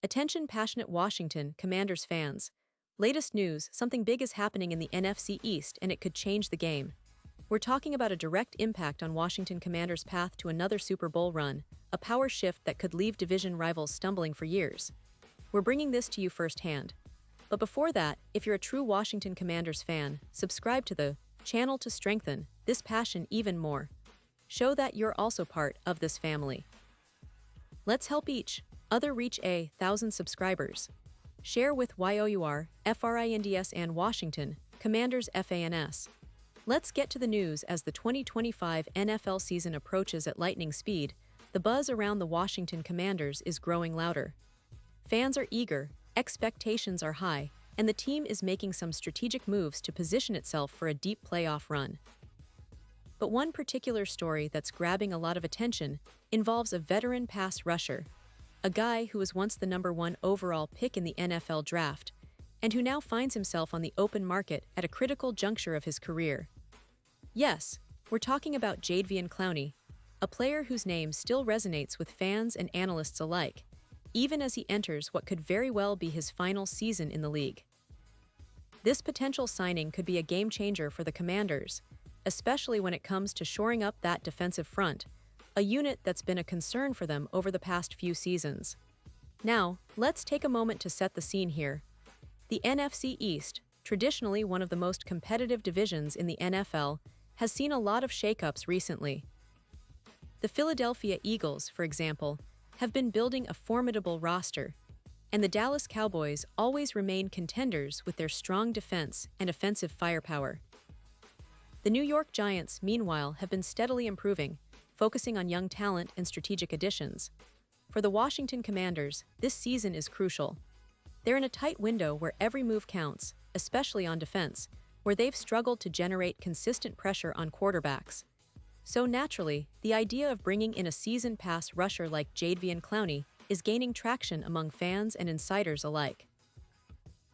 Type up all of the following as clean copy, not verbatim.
Attention passionate Washington Commanders fans. Latest news, something big is happening in the NFC East and it could change the game. We're talking about a direct impact on Washington Commanders' path to another Super Bowl run, a power shift that could leave division rivals stumbling for years. We're bringing this to you firsthand. But before that, if you're a true Washington Commanders fan, subscribe to the channel to strengthen this passion even more. Show that you're also part of this family. Let's help each other reach 1,000 subscribers. Share with YOUR, FRINDS and Washington Commanders FANS. Let's get to the news. As the 2025 NFL season approaches at lightning speed, the buzz around the Washington Commanders is growing louder. Fans are eager, expectations are high, and the team is making some strategic moves to position itself for a deep playoff run. But one particular story that's grabbing a lot of attention involves a veteran pass rusher, a guy who was once the #1 overall pick in the NFL draft, and who now finds himself on the open market at a critical juncture of his career. Yes, we're talking about Jadeveon Clowney, a player whose name still resonates with fans and analysts alike, even as he enters what could very well be his final season in the league. This potential signing could be a game-changer for the Commanders, especially when it comes to shoring up that defensive front, a unit that's been a concern for them over the past few seasons. Now, let's take a moment to set the scene here. The NFC East, traditionally one of the most competitive divisions in the NFL, has seen a lot of shakeups recently. The Philadelphia Eagles, for example, have been building a formidable roster, and the Dallas Cowboys always remain contenders with their strong defense and offensive firepower. The New York Giants, meanwhile, have been steadily improving, focusing on young talent and strategic additions. For the Washington Commanders, this season is crucial. They're in a tight window where every move counts, especially on defense, where they've struggled to generate consistent pressure on quarterbacks. So naturally, the idea of bringing in a seasoned pass rusher like Jadeveon Clowney is gaining traction among fans and insiders alike.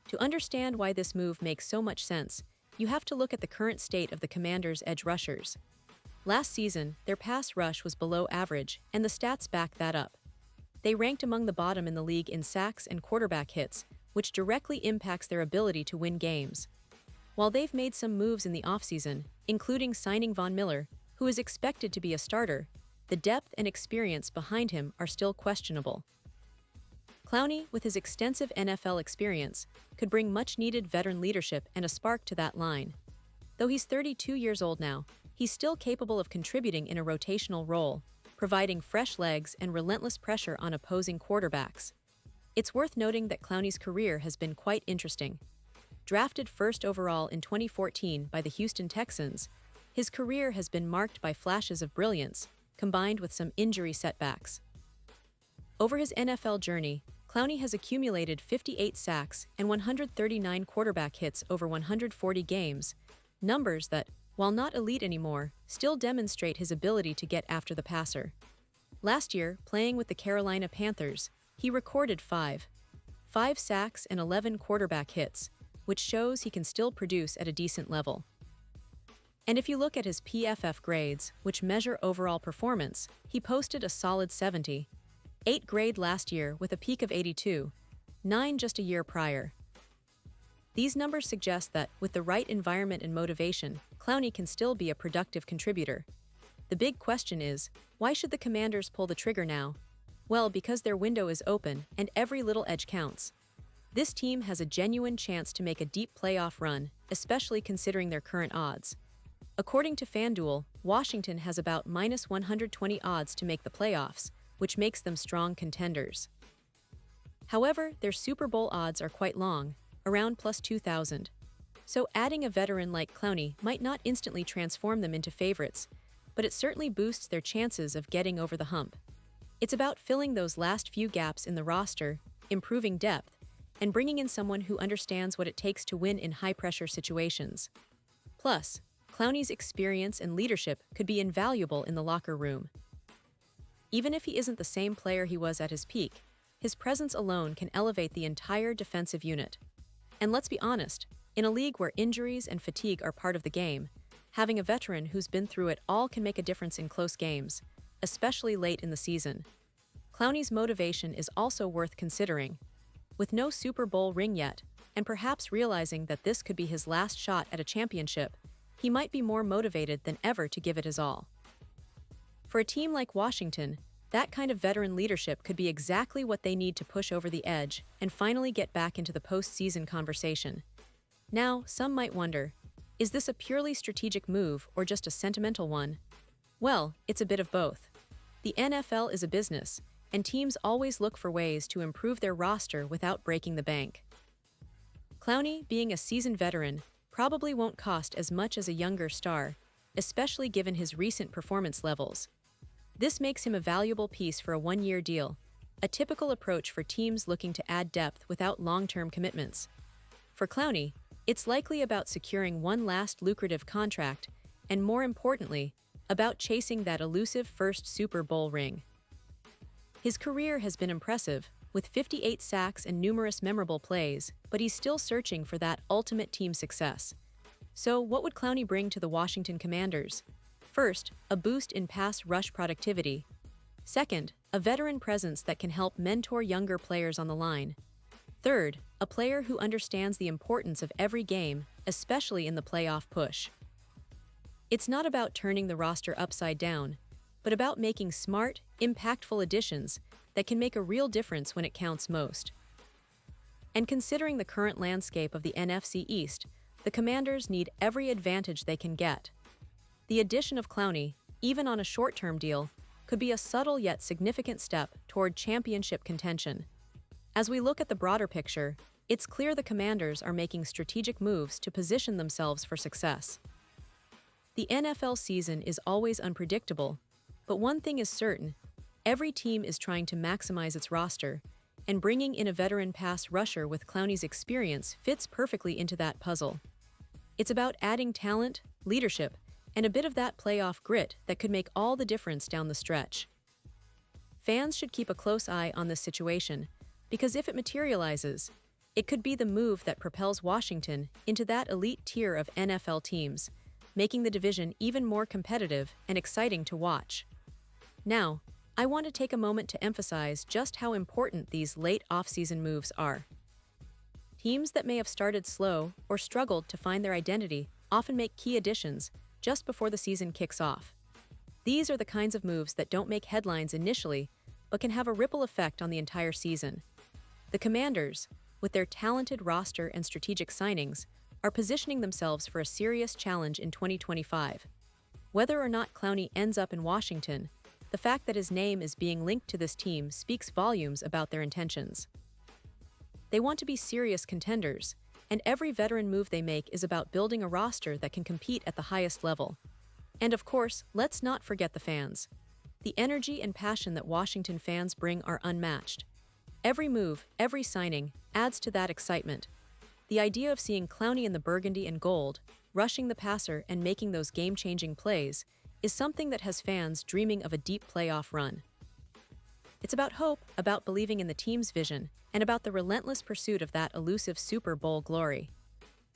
To understand why this move makes so much sense, you have to look at the current state of the Commanders' edge rushers. Last season, their pass rush was below average, and the stats back that up. They ranked among the bottom in the league in sacks and quarterback hits, which directly impacts their ability to win games. While they've made some moves in the offseason, including signing Von Miller, who is expected to be a starter, the depth and experience behind him are still questionable. Clowney, with his extensive NFL experience, could bring much-needed veteran leadership and a spark to that line. Though he's 32 years old now, he's still capable of contributing in a rotational role, providing fresh legs and relentless pressure on opposing quarterbacks. It's worth noting that Clowney's career has been quite interesting. Drafted first overall in 2014 by the Houston Texans, his career has been marked by flashes of brilliance, combined with some injury setbacks. Over his NFL journey, Clowney has accumulated 58 sacks and 139 quarterback hits over 140 games, numbers that, while not elite anymore, still demonstrate his ability to get after the passer. Last year, playing with the Carolina Panthers, he recorded 5 sacks and 11 quarterback hits, which shows he can still produce at a decent level. And if you look at his PFF grades, which measure overall performance, he posted a solid 78 grade last year with a peak of 82.9 just a year prior. These numbers suggest that, with the right environment and motivation, Clowney can still be a productive contributor. The big question is, why should the Commanders pull the trigger now? Well, because their window is open and every little edge counts. This team has a genuine chance to make a deep playoff run, especially considering their current odds. According to FanDuel, Washington has about -120 odds to make the playoffs, which makes them strong contenders. However, their Super Bowl odds are quite long, around +2,000. So adding a veteran like Clowney might not instantly transform them into favorites, but it certainly boosts their chances of getting over the hump. It's about filling those last few gaps in the roster, improving depth, and bringing in someone who understands what it takes to win in high-pressure situations. Plus, Clowney's experience and leadership could be invaluable in the locker room. Even if he isn't the same player he was at his peak, his presence alone can elevate the entire defensive unit. And let's be honest, in a league where injuries and fatigue are part of the game, having a veteran who's been through it all can make a difference in close games, especially late in the season. Clowney's motivation is also worth considering. With no Super Bowl ring yet, and perhaps realizing that this could be his last shot at a championship, he might be more motivated than ever to give it his all. For a team like Washington, that kind of veteran leadership could be exactly what they need to push over the edge and finally get back into the postseason conversation. Now, some might wonder, is this a purely strategic move or just a sentimental one? Well, it's a bit of both. The NFL is a business, and teams always look for ways to improve their roster without breaking the bank. Clowney, being a seasoned veteran, probably won't cost as much as a younger star, especially given his recent performance levels. This makes him a valuable piece for a one-year deal, a typical approach for teams looking to add depth without long-term commitments. For Clowney, it's likely about securing one last lucrative contract, and more importantly, about chasing that elusive first Super Bowl ring. His career has been impressive, with 58 sacks and numerous memorable plays, but he's still searching for that ultimate team success. So, what would Clowney bring to the Washington Commanders? First, a boost in pass rush productivity. Second, a veteran presence that can help mentor younger players on the line. Third, a player who understands the importance of every game, especially in the playoff push. It's not about turning the roster upside down, but about making smart, impactful additions that can make a real difference when it counts most. And considering the current landscape of the NFC East, the Commanders need every advantage they can get. The addition of Clowney, even on a short-term deal, could be a subtle yet significant step toward championship contention. As we look at the broader picture, it's clear the Commanders are making strategic moves to position themselves for success. The NFL season is always unpredictable, but one thing is certain: every team is trying to maximize its roster, and bringing in a veteran pass rusher with Clowney's experience fits perfectly into that puzzle. It's about adding talent, leadership, and a bit of that playoff grit that could make all the difference down the stretch. Fans should keep a close eye on this situation, because if it materializes, it could be the move that propels Washington into that elite tier of NFL teams, making the division even more competitive and exciting to watch. Now, I want to take a moment to emphasize just how important these late offseason moves are. Teams that may have started slow or struggled to find their identity often make key additions just before the season kicks off. These are the kinds of moves that don't make headlines initially, but can have a ripple effect on the entire season. The Commanders, with their talented roster and strategic signings, are positioning themselves for a serious challenge in 2025. Whether or not Clowney ends up in Washington, the fact that his name is being linked to this team speaks volumes about their intentions. They want to be serious contenders, and every veteran move they make is about building a roster that can compete at the highest level. And of course, let's not forget the fans. The energy and passion that Washington fans bring are unmatched. Every move, every signing, adds to that excitement. The idea of seeing Clowney in the burgundy and gold, rushing the passer and making those game-changing plays, is something that has fans dreaming of a deep playoff run. It's about hope, about believing in the team's vision, and about the relentless pursuit of that elusive Super Bowl glory.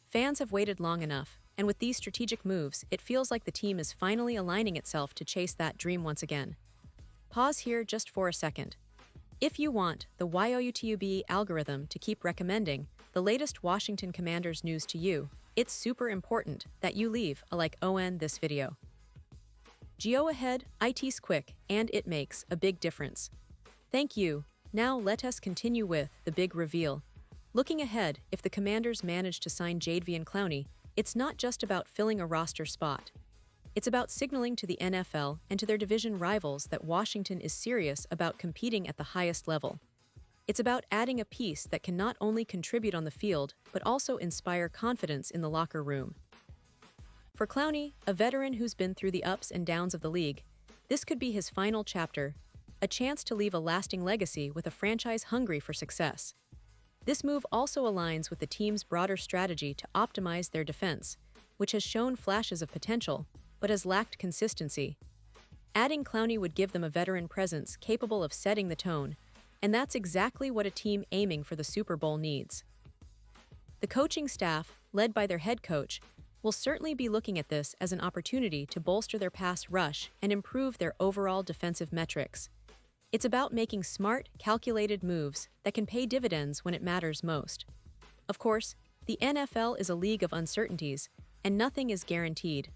Fans have waited long enough, and with these strategic moves, it feels like the team is finally aligning itself to chase that dream once again. Pause here just for a second. If you want the YouTube algorithm to keep recommending the latest Washington Commanders news to you, it's super important that you leave a like on this video. Go ahead, it's quick, and it makes a big difference. Thank you. Now let us continue with the big reveal. Looking ahead, if the Commanders manage to sign Jadeveon Clowney, it's not just about filling a roster spot. It's about signaling to the NFL and to their division rivals that Washington is serious about competing at the highest level. It's about adding a piece that can not only contribute on the field, but also inspire confidence in the locker room. For Clowney, a veteran who's been through the ups and downs of the league, this could be his final chapter, a chance to leave a lasting legacy with a franchise hungry for success. This move also aligns with the team's broader strategy to optimize their defense, which has shown flashes of potential, but has lacked consistency. Adding Clowney would give them a veteran presence capable of setting the tone, and that's exactly what a team aiming for the Super Bowl needs. The coaching staff, led by their head coach, will certainly be looking at this as an opportunity to bolster their pass rush and improve their overall defensive metrics. It's about making smart, calculated moves that can pay dividends when it matters most. Of course, the NFL is a league of uncertainties, and nothing is guaranteed.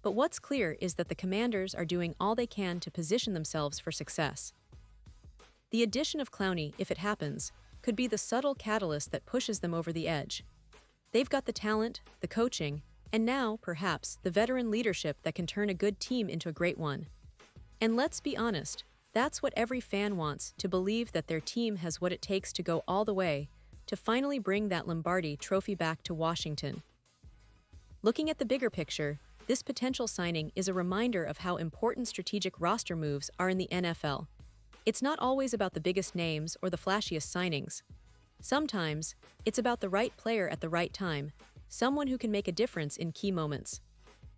But what's clear is that the Commanders are doing all they can to position themselves for success. The addition of Clowney, if it happens, could be the subtle catalyst that pushes them over the edge. They've got the talent, the coaching, and now, perhaps, the veteran leadership that can turn a good team into a great one. And let's be honest, that's what every fan wants, to believe that their team has what it takes to go all the way, to finally bring that Lombardi trophy back to Washington. Looking at the bigger picture, this potential signing is a reminder of how important strategic roster moves are in the NFL. It's not always about the biggest names or the flashiest signings. Sometimes, it's about the right player at the right time, someone who can make a difference in key moments.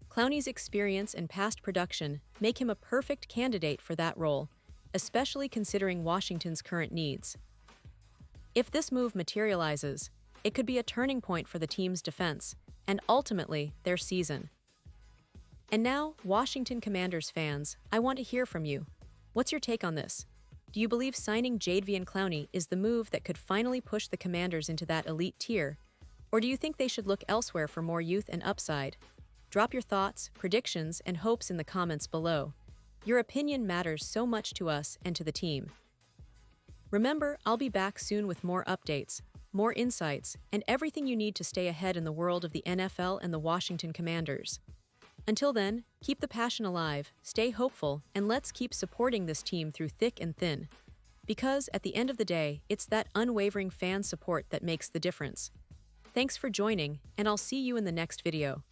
Clowney's experience and past production make him a perfect candidate for that role, especially considering Washington's current needs. If this move materializes, it could be a turning point for the team's defense, and ultimately, their season. And now, Washington Commanders fans, I want to hear from you. What's your take on this? Do you believe signing Jadeveon Clowney is the move that could finally push the Commanders into that elite tier? Or do you think they should look elsewhere for more youth and upside? Drop your thoughts, predictions, and hopes in the comments below. Your opinion matters so much to us and to the team. Remember, I'll be back soon with more updates, more insights, and everything you need to stay ahead in the world of the NFL and the Washington Commanders. Until then, keep the passion alive, stay hopeful, and let's keep supporting this team through thick and thin. Because, at the end of the day, it's that unwavering fan support that makes the difference. Thanks for joining, and I'll see you in the next video.